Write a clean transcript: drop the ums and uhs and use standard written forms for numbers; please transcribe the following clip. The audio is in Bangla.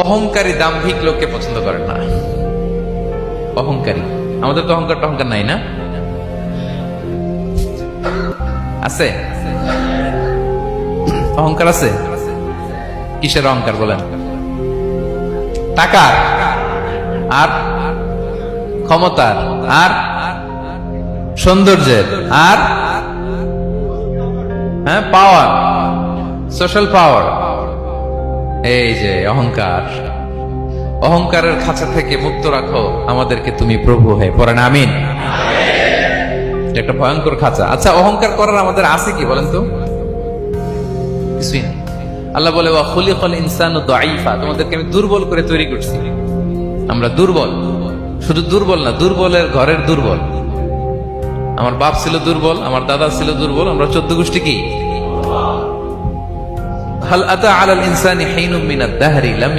অহংকারী দাম্ভিক লোককে পছন্দ করেন না। অহংকারী, আমাদের তো অহংকার টহংকার নাই না? আছে অহংকার? আছে। কিসের অহংকার বলেন? টাকা আর ক্ষমতার আর সৌন্দর্যের আর হ্যাঁ পাওয়ার, সোশ্যাল পাওয়ার। এই যে অহংকার, অহংকারের খাঁচা থেকে মুক্ত রাখো আমাদেরকে তুমি প্রভু হয়ে। পড়েন আমিন। এটা একটা ভয়ঙ্কর খাঁচা। আচ্ছা, অহংকার করার আমাদের আছে কি বলেন তো? কিছুই নেই। আল্লাহ বলে ওয়া খুলিকাল ইনসানু দাঈফা, তোমাদেরকে আমি দুর্বল করে তৈরি করছি। আমরা দুর্বল, শুধু দুর্বল না, দুর্বলের ঘরের দুর্বল। আমার বাপ ছিল দুর্বল, আমার দাদা ছিল দুর্বল, আমরা 14 গোষ্ঠী কি? হাল আতা আলাল ইনসানি হিনুম মিনাদ দাহরি লাম